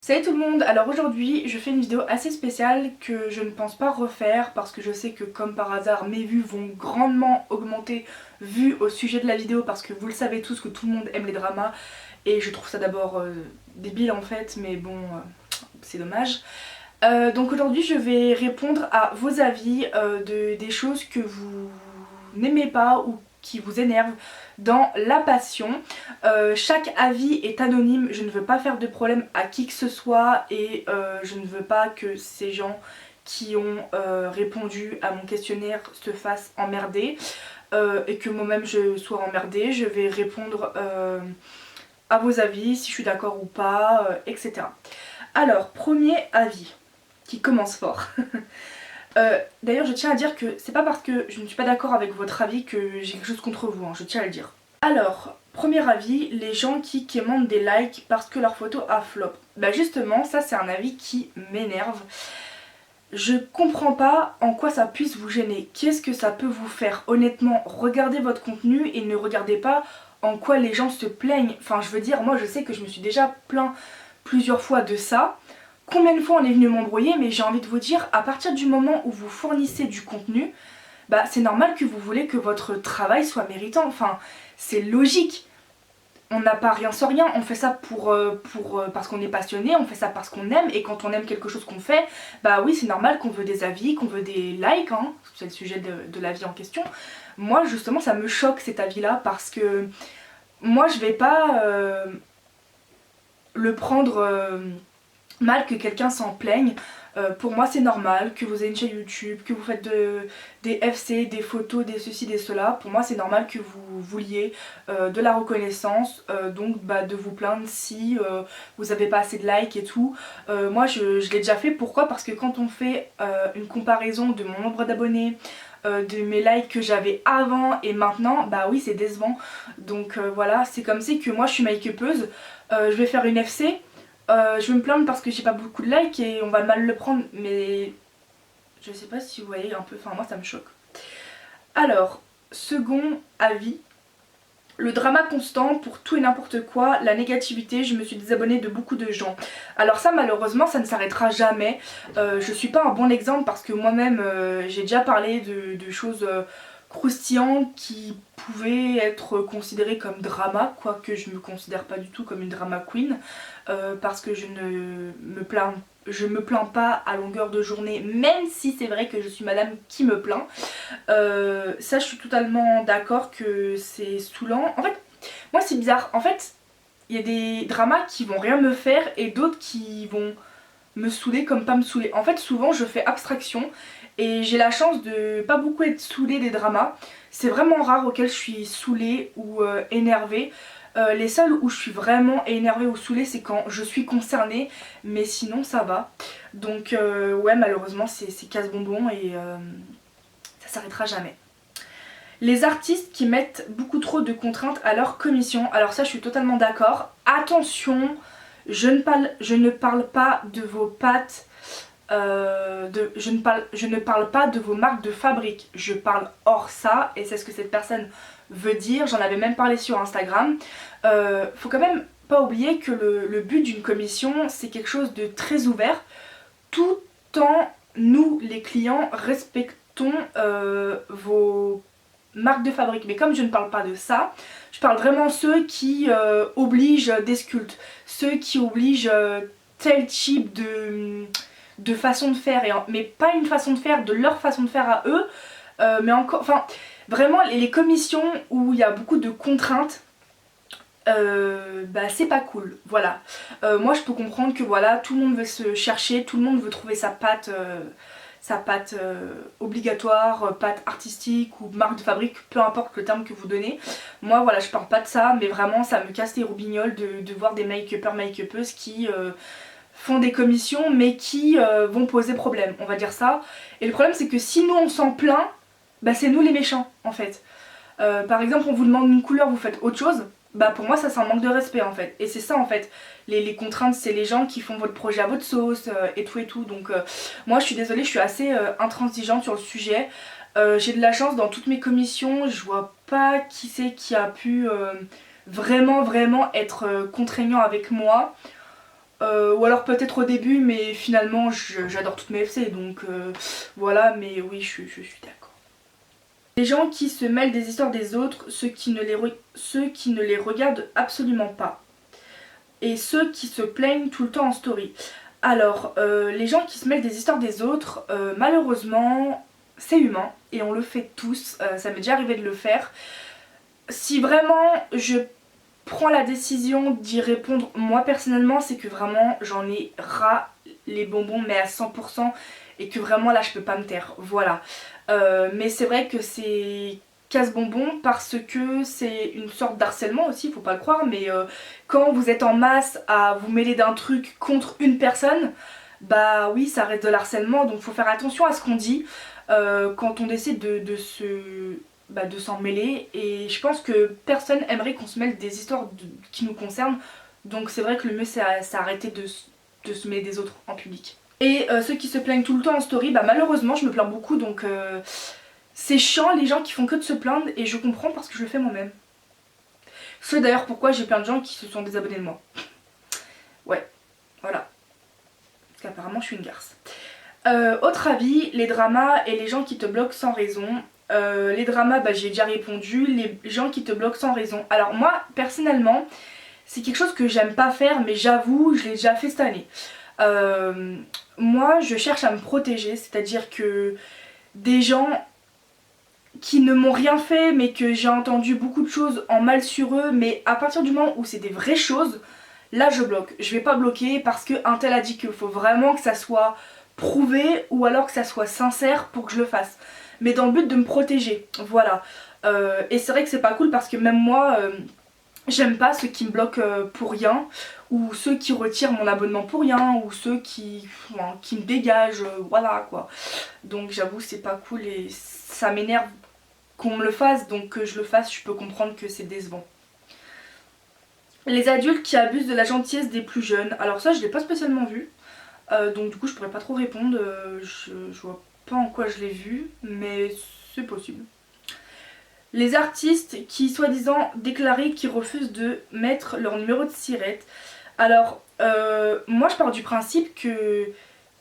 Salut tout le monde, alors aujourd'hui je fais une vidéo assez spéciale que je ne pense pas refaire parce que je sais que comme par hasard mes vues vont grandement augmenter vu au sujet de la vidéo parce que vous le savez tous que tout le monde aime les dramas et je trouve ça d'abord débile en fait mais bon c'est dommage. Donc aujourd'hui je vais répondre à vos avis des choses que vous n'aimez pas ou qui vous énervent dans la passion. Chaque avis est anonyme, je ne veux pas faire de problème à qui que ce soit et je ne veux pas que ces gens qui ont répondu à mon questionnaire se fassent emmerder et que moi-même je sois emmerdée. Je vais répondre à vos avis, si je suis d'accord ou pas, etc. Alors, premier avis, qui commence fort. D'ailleurs, je tiens à dire que c'est pas parce que je ne suis pas d'accord avec votre avis que j'ai quelque chose contre vous, hein, je tiens à le dire. Alors, premier avis, les gens qui quémandent des likes parce que leur photo a flop. Bah justement, ça c'est un avis qui m'énerve. Je comprends pas en quoi ça puisse vous gêner. Qu'est-ce que ça peut vous faire? Honnêtement, regardez votre contenu et ne regardez pas en quoi les gens se plaignent. Enfin, je veux dire, moi je sais que je me suis déjà plaint plusieurs fois de ça. Combien de fois on est venu m'embrouiller, mais j'ai envie de vous dire, à partir du moment où vous fournissez du contenu, bah c'est normal que vous voulez que votre travail soit méritant. Enfin, c'est logique. On n'a pas rien sans rien, on fait ça parce qu'on est passionné, on fait ça parce qu'on aime, et quand on aime quelque chose qu'on fait, bah oui c'est normal qu'on veut des avis, qu'on veut des likes, hein, c'est le sujet de l'avis en question. Moi justement ça me choque cet avis là parce que moi je vais pas le prendre mal que quelqu'un s'en plaigne. Pour moi c'est normal que vous ayez une chaîne YouTube, que vous faites des FC, des photos, des ceci, des cela. Pour moi c'est normal que vous vouliez de la reconnaissance, donc bah, de vous plaindre si vous n'avez pas assez de likes et tout. Moi je l'ai déjà fait, pourquoi? Parce que quand on fait une comparaison de mon nombre d'abonnés, de mes likes que j'avais avant et maintenant, bah oui c'est décevant. Donc voilà, c'est comme si que moi je suis make-upeuse, je vais faire une FC. Je vais me plaindre parce que j'ai pas beaucoup de likes et on va mal le prendre, mais je sais pas si vous voyez un peu, enfin moi ça me choque. Alors, second avis, le drama constant pour tout et n'importe quoi, la négativité, je me suis désabonnée de beaucoup de gens. Alors ça malheureusement ça ne s'arrêtera jamais. Je suis pas un bon exemple parce que moi-même j'ai déjà parlé de choses croustillantes qui pouvaient être considérées comme drama, quoique je me considère pas du tout comme une drama queen, parce que je me plains pas à longueur de journée, même si c'est vrai que je suis madame qui me plaint. Ça je suis totalement d'accord que c'est saoulant. En fait, moi c'est bizarre. En fait, il y a des dramas qui vont rien me faire et d'autres qui vont me saouler comme pas me saouler. En fait, souvent je fais abstraction et j'ai la chance de pas beaucoup être saoulée des dramas. C'est vraiment rare auquel je suis saoulée ou énervée. Les seuls où je suis vraiment énervée ou saoulée, c'est quand je suis concernée, mais sinon ça va. Donc ouais, malheureusement c'est casse-bonbon et ça s'arrêtera jamais. Les artistes qui mettent beaucoup trop de contraintes à leur commission, alors ça je suis totalement d'accord. Attention, je ne parle pas de vos pattes, je ne parle pas de vos marques de fabrique, je parle hors ça et c'est ce que cette personne veut dire, j'en avais même parlé sur Instagram. Faut quand même pas oublier que le but d'une commission c'est quelque chose de très ouvert, tout en nous les clients respectons vos marques de fabrique. Mais comme je ne parle pas de ça, je parle vraiment ceux qui obligent des sculptes, ceux qui obligent tel type de façon de faire, mais pas une façon de faire, de leur façon de faire à eux, mais encore, enfin vraiment les commissions où il y a beaucoup de contraintes, bah c'est pas cool, voilà. Moi je peux comprendre que voilà, tout le monde veut se chercher, tout le monde veut trouver sa patte obligatoire, patte artistique ou marque de fabrique, peu importe le terme que vous donnez. Moi voilà, je parle pas de ça, mais vraiment ça me casse les roubignoles de voir des make-uppers, make-uppeuses qui font des commissions mais qui vont poser problème, on va dire ça. Et le problème c'est que si nous on s'en plaint, bah c'est nous les méchants en fait. Par exemple on vous demande une couleur, vous faites autre chose, bah pour moi ça c'est un manque de respect en fait. Et c'est ça en fait, les contraintes c'est les gens qui font votre projet à votre sauce et tout. Donc moi je suis désolée, je suis assez intransigeante sur le sujet. J'ai de la chance dans toutes mes commissions, je vois pas qui c'est qui a pu vraiment être contraignant avec moi. Ou alors peut-être au début, mais finalement j'adore toutes mes FC, donc voilà, mais oui, je suis d'accord. Les gens qui se mêlent des histoires des autres, ceux qui ne les regardent absolument pas. Et ceux qui se plaignent tout le temps en story. Alors, les gens qui se mêlent des histoires des autres, malheureusement, c'est humain. Et on le fait tous, ça m'est déjà arrivé de le faire. Si vraiment je prends la décision d'y répondre, moi personnellement, c'est que vraiment j'en ai ras les bonbons, mais à 100%. Et que vraiment là je peux pas me taire, voilà. Mais c'est vrai que c'est casse-bonbon parce que c'est une sorte d'harcèlement aussi, faut pas le croire, mais quand vous êtes en masse à vous mêler d'un truc contre une personne, bah oui, ça reste de l'harcèlement, donc faut faire attention à ce qu'on dit quand on décide de s'en mêler, et je pense que personne aimerait qu'on se mêle des histoires qui nous concernent, donc c'est vrai que le mieux c'est arrêter de se mêler des autres en public. Et ceux qui se plaignent tout le temps en story, bah malheureusement je me plains beaucoup, donc c'est chiant les gens qui font que de se plaindre, et je comprends parce que je le fais moi-même. C'est d'ailleurs pourquoi j'ai plein de gens qui se sont désabonnés de moi. Ouais, voilà. Parce qu'apparemment je suis une garce. Autre avis, les dramas et les gens qui te bloquent sans raison. Les dramas, bah j'ai déjà répondu. Les gens qui te bloquent sans raison. Alors moi, personnellement, c'est quelque chose que j'aime pas faire, mais j'avoue, je l'ai déjà fait cette année. Moi, je cherche à me protéger, c'est-à-dire que des gens qui ne m'ont rien fait, mais que j'ai entendu beaucoup de choses en mal sur eux, mais à partir du moment où c'est des vraies choses, là je bloque. Je vais pas bloquer parce qu'un tel a dit qu'il faut vraiment que ça soit prouvé, ou alors que ça soit sincère pour que je le fasse. Mais dans le but de me protéger, voilà. Et c'est vrai que c'est pas cool parce que même moi, j'aime pas ceux qui me bloquent pour rien, ou ceux qui retirent mon abonnement pour rien, ou ceux qui me dégagent, voilà quoi. Donc j'avoue c'est pas cool et ça m'énerve qu'on me le fasse, donc que je le fasse, je peux comprendre que c'est décevant. Les adultes qui abusent de la gentillesse des plus jeunes, alors ça je l'ai pas spécialement vu, donc du coup je pourrais pas trop répondre, je vois pas en quoi je l'ai vu, mais c'est possible. Les artistes qui soi-disant déclarent qu'ils refusent de mettre leur numéro de SIRET. Alors moi je pars du principe que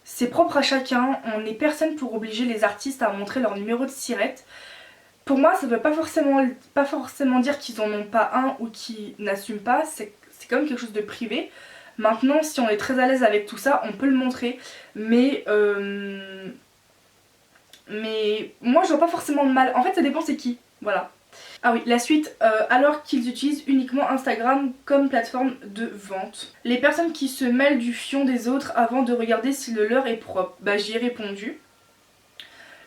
c'est propre à chacun, on n'est personne pour obliger les artistes à montrer leur numéro de SIRET. Pour moi ça veut pas forcément dire qu'ils en ont pas un ou qu'ils n'assument pas, c'est quand même quelque chose de privé. Maintenant si on est très à l'aise avec tout ça, on peut le montrer, mais moi je vois pas forcément de mal, en fait ça dépend c'est qui, voilà. Ah oui, la suite, alors qu'ils utilisent uniquement Instagram comme plateforme de vente. Les personnes qui se mêlent du fion des autres avant de regarder si le leur est propre. Bah j'y ai répondu.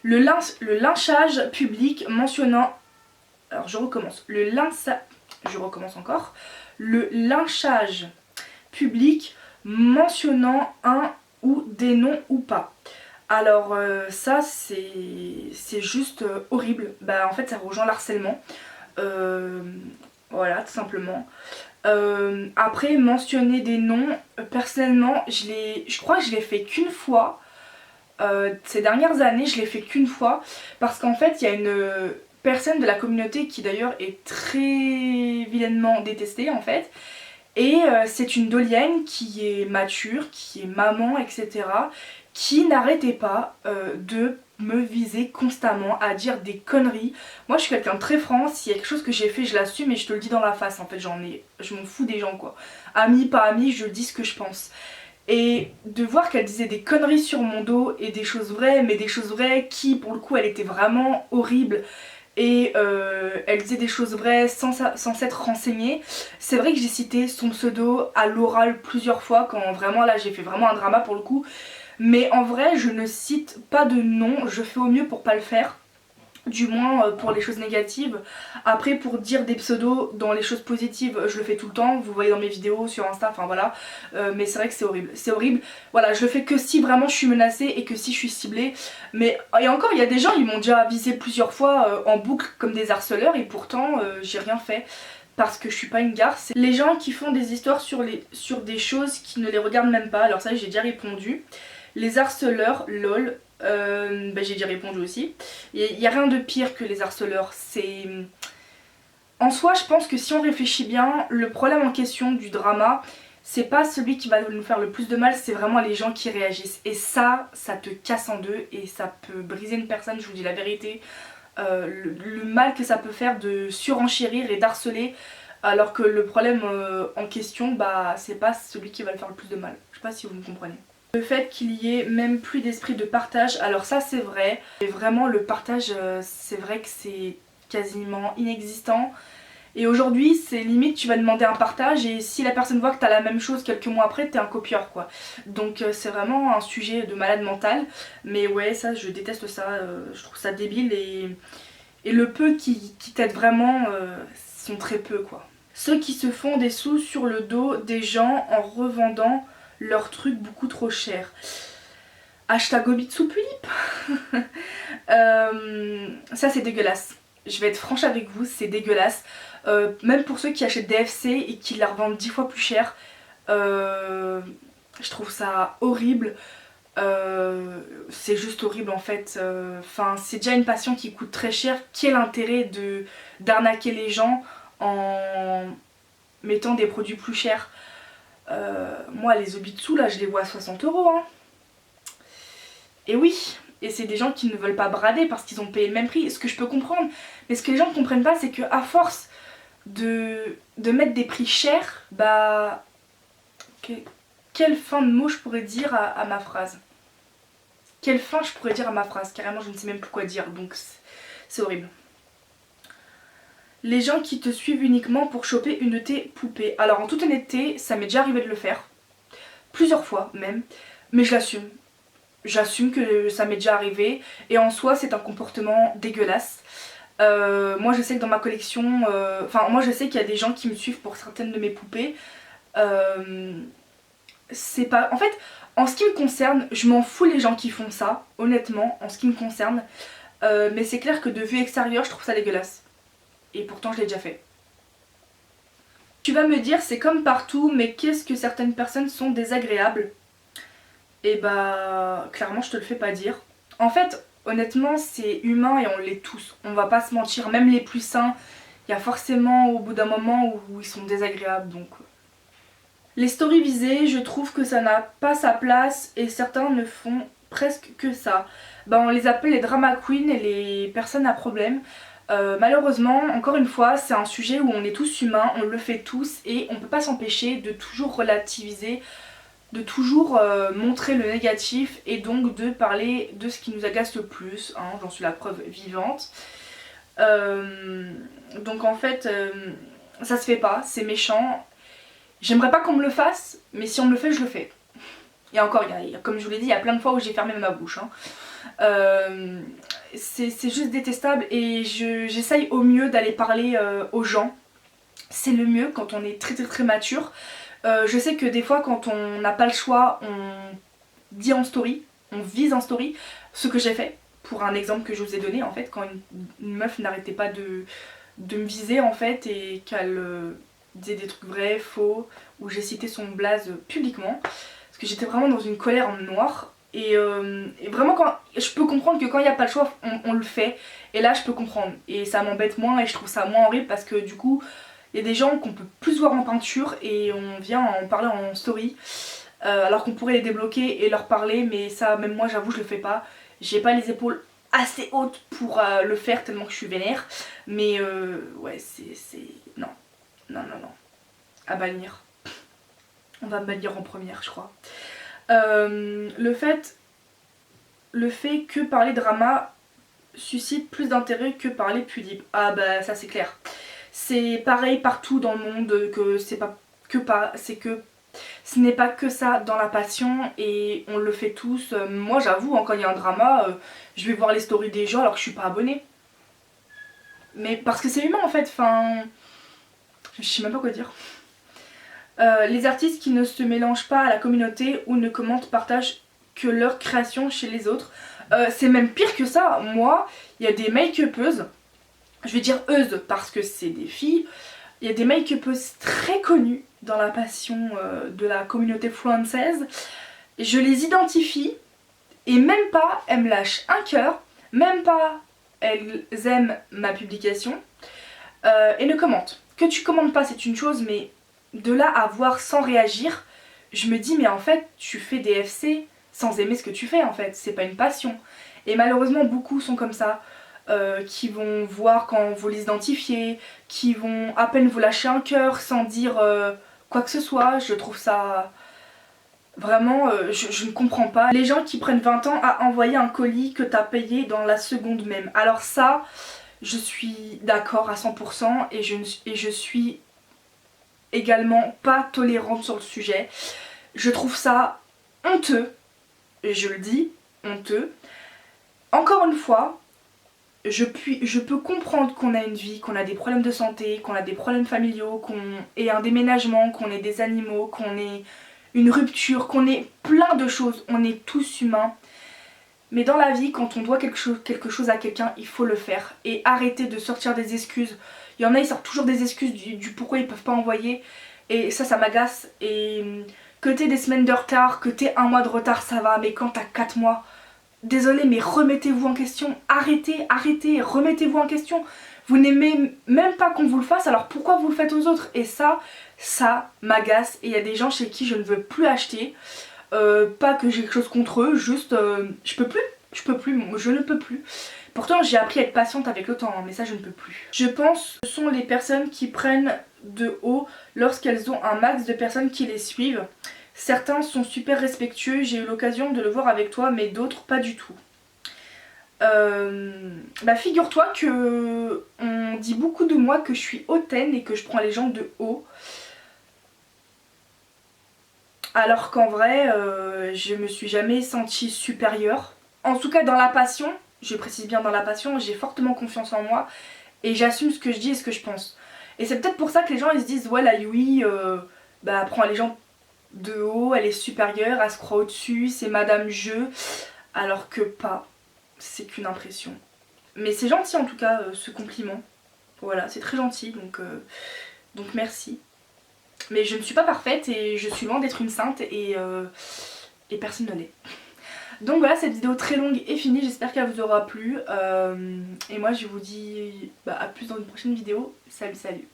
Le lynchage public mentionnant... Alors je recommence. Je recommence encore. Le lynchage public mentionnant un ou des noms ou pas. Alors ça c'est juste horrible. Bah en fait ça rejoint l'harcèlement. Voilà tout simplement. Après mentionner des noms, personnellement je crois que je l'ai fait qu'une fois. Ces dernières années je l'ai fait qu'une fois. Parce qu'en fait il y a une personne de la communauté qui d'ailleurs est très vilainement détestée en fait. Et c'est une dolienne qui est mature, qui est maman, etc. qui n'arrêtait pas de me viser constamment, à dire des conneries. Moi je suis quelqu'un de très franc, s'il y a quelque chose que j'ai fait je l'assume et je te le dis dans la face en fait, je m'en fous des gens quoi. Amis, pas amis, je dis ce que je pense. Et de voir qu'elle disait des conneries sur mon dos et des choses vraies, mais des choses vraies qui pour le coup elle était vraiment horrible. Et elle disait des choses vraies sans s'être renseignée. C'est vrai que j'ai cité son pseudo à l'oral plusieurs fois quand vraiment là j'ai fait vraiment un drama pour le coup. Mais en vrai je ne cite pas de nom, je fais au mieux pour pas le faire. Du moins pour les choses négatives. Après pour dire des pseudos dans les choses positives je le fais tout le temps. Vous voyez dans mes vidéos sur Insta, enfin voilà. Mais c'est vrai que c'est horrible. C'est horrible. Voilà, je le fais que si vraiment je suis menacée et que si je suis ciblée. Mais et encore il y a des gens, ils m'ont déjà visé plusieurs fois en boucle comme des harceleurs. Et pourtant j'ai rien fait. Parce que je suis pas une garce. Les gens qui font des histoires sur des choses qui ne les regardent même pas. Alors ça j'ai déjà répondu. Les harceleurs, lol. Bah j'ai déjà répondu aussi. Il n'y a rien de pire que les harceleurs. C'est... En soi je pense que si on réfléchit bien, le problème en question du drama, c'est pas celui qui va nous faire le plus de mal, c'est vraiment les gens qui réagissent. Et ça te casse en deux et ça peut briser une personne, je vous dis la vérité. Le mal que ça peut faire de surenchérir et d'harceler, alors que le problème en question, bah c'est pas celui qui va le faire le plus de mal. Je sais pas si vous me comprenez. Le fait qu'il y ait même plus d'esprit de partage, alors ça c'est vrai. Et vraiment le partage, c'est vrai que c'est quasiment inexistant. Et aujourd'hui c'est limite tu vas demander un partage et si la personne voit que t'as la même chose quelques mois après t'es un copieur quoi. Donc c'est vraiment un sujet de malade mental. Mais ouais ça je déteste ça, je trouve ça débile et le peu qui t'aident vraiment sont très peu quoi. Ceux qui se font des sous sur le dos des gens en revendant leurs trucs beaucoup trop cher. Hashtag Obitsupulip. Ça c'est dégueulasse. Je vais être franche avec vous, c'est dégueulasse. Même pour ceux qui achètent des FC et qui la revendent 10 fois plus cher, je trouve ça horrible. C'est juste horrible en fait. Enfin, c'est déjà une passion qui coûte très cher. Quel intérêt d'arnaquer les gens en mettant des produits plus chers? Moi les Obitsu là je les vois à 60 € hein. Et oui, et c'est des gens qui ne veulent pas brader parce qu'ils ont payé le même prix, ce que je peux comprendre. Mais ce que les gens ne comprennent pas, c'est qu'à force de mettre des prix chers, bah... Quelle fin de mot je pourrais dire à ma phrase? Quelle fin je pourrais dire à ma phrase? Carrément, je ne sais même plus quoi dire, donc c'est horrible. Les gens qui te suivent uniquement pour choper une de tes poupées. Alors en toute honnêteté, ça m'est déjà arrivé de le faire. Plusieurs fois même. Mais je l'assume. J'assume que ça m'est déjà arrivé. Et en soi, c'est un comportement dégueulasse. Moi je sais que dans ma collection... Enfin moi je sais qu'il y a des gens qui me suivent pour certaines de mes poupées. C'est pas... En fait, en ce qui me concerne, je m'en fous les gens qui font ça. Honnêtement, en ce qui me concerne. Mais c'est clair que de vue extérieure, je trouve ça dégueulasse. Et pourtant je l'ai déjà fait. Tu vas me dire c'est comme partout, mais qu'est-ce que certaines personnes sont désagréables? Et bah clairement je te le fais pas dire. En fait honnêtement c'est humain et on l'est tous. On va pas se mentir, même les plus sains, il y a forcément au bout d'un moment où ils sont désagréables donc. Les stories visées, je trouve que ça n'a pas sa place et certains ne font presque que ça. Bah on les appelle les drama queens et les personnes à problème. Malheureusement, encore une fois, c'est un sujet où on est tous humains, on le fait tous et on peut pas s'empêcher de toujours relativiser, de toujours montrer le négatif et donc de parler de ce qui nous agace le plus, hein, j'en suis la preuve vivante. Donc en fait, ça se fait pas, c'est méchant. J'aimerais pas qu'on me le fasse, mais si on me le fait, je le fais. Et encore, comme je vous l'ai dit, il y a plein de fois où j'ai fermé ma bouche. Hein. C'est juste détestable et j'essaye au mieux d'aller parler aux gens. C'est le mieux quand on est très mature. Je sais que des fois quand on n'a pas le choix, on dit en story, on vise en story, ce que j'ai fait. Pour un exemple que je vous ai donné en fait, quand une meuf n'arrêtait pas de me viser en fait et qu'elle disait des trucs vrais, faux, où j'ai cité son blaze publiquement. Parce que j'étais vraiment dans une colère en noir. Et vraiment je peux comprendre que quand il n'y a pas le choix on le fait et là je peux comprendre et ça m'embête moins et je trouve ça moins horrible parce que du coup il y a des gens qu'on peut plus voir en peinture et on vient en parler en story alors qu'on pourrait les débloquer et leur parler mais ça même moi j'avoue je le fais pas, j'ai pas les épaules assez hautes pour le faire tellement que je suis vénère mais ouais c'est... non, à bannir. On va me bannir en première je crois. Le fait que parler drama suscite plus d'intérêt que parler PewDiePie. Ah bah ça c'est clair. C'est pareil partout dans le monde que c'est pas que pas, c'est que ce n'est pas que ça dans la passion et on le fait tous. Moi j'avoue quand il y a un drama, je vais voir les stories des gens alors que je suis pas abonnée. Mais parce que c'est humain en fait, enfin... Je sais même pas quoi dire. Les artistes qui ne se mélangent pas à la communauté ou ne commentent, partagent que leur création chez les autres. C'est même pire que ça. Moi, il y a des make-upeuses, je vais dire euses parce que c'est des filles, il y a des make-upeuses très connues dans la passion de la communauté française. Je les identifie et même pas elles me lâchent un cœur, même pas elles aiment ma publication et ne commentent. Que tu commentes pas c'est une chose mais de là à voir sans réagir, je me dis mais en fait tu fais des FC sans aimer ce que tu fais en fait, c'est pas une passion. Et malheureusement beaucoup sont comme ça, qui vont voir quand vous les identifiez, qui vont à peine vous lâcher un cœur sans dire quoi que ce soit. Je trouve ça vraiment, je ne comprends pas. Les gens qui prennent 20 ans à envoyer un colis que t'as payé dans la seconde même. Alors ça, je suis d'accord à 100% et je suis également pas tolérante sur le sujet. Je trouve ça honteux, et je le dis, honteux. Encore une fois, je peux comprendre qu'on a une vie, qu'on a des problèmes de santé, qu'on a des problèmes familiaux, qu'on ait un déménagement, qu'on ait des animaux, qu'on ait une rupture, qu'on ait plein de choses. On est tous humains. Mais dans la vie, quand on doit quelque chose à quelqu'un, il faut le faire. Et arrêter de sortir des excuses. Il y en a, ils sortent toujours des excuses du pourquoi ils peuvent pas envoyer. Et ça m'agace. Et que t'aies des semaines de retard, que t'aies un mois de retard, ça va. Mais quand t'as 4 mois, désolé, mais remettez-vous en question. Arrêtez, remettez-vous en question. Vous n'aimez même pas qu'on vous le fasse, alors pourquoi vous le faites aux autres? Et ça m'agace. Et il y a des gens chez qui je ne veux plus acheter. Pas que j'ai quelque chose contre eux, juste je peux plus, je ne peux plus. Pourtant j'ai appris à être patiente avec le temps, hein, mais ça je ne peux plus. Je pense que ce sont les personnes qui prennent de haut lorsqu'elles ont un max de personnes qui les suivent. Certains sont super respectueux, j'ai eu l'occasion de le voir avec toi, mais d'autres pas du tout. Bah figure-toi que on dit beaucoup de moi que je suis hautaine et que je prends les gens de haut. Alors qu'en vrai, je me suis jamais sentie supérieure. En tout cas dans la passion, je précise bien dans la passion, j'ai fortement confiance en moi et j'assume ce que je dis et ce que je pense. Et c'est peut-être pour ça que les gens ils se disent ouais la Yui, bah prend les gens de haut, elle est supérieure, elle se croit au-dessus, c'est Madame Je, alors que pas, c'est qu'une impression. Mais c'est gentil en tout cas ce compliment, voilà c'est très gentil donc merci. Mais je ne suis pas parfaite et je suis loin d'être une sainte et personne ne l'est. Donc voilà, cette vidéo très longue est finie, j'espère qu'elle vous aura plu. Et moi je vous dis à plus dans une prochaine vidéo. Salut salut.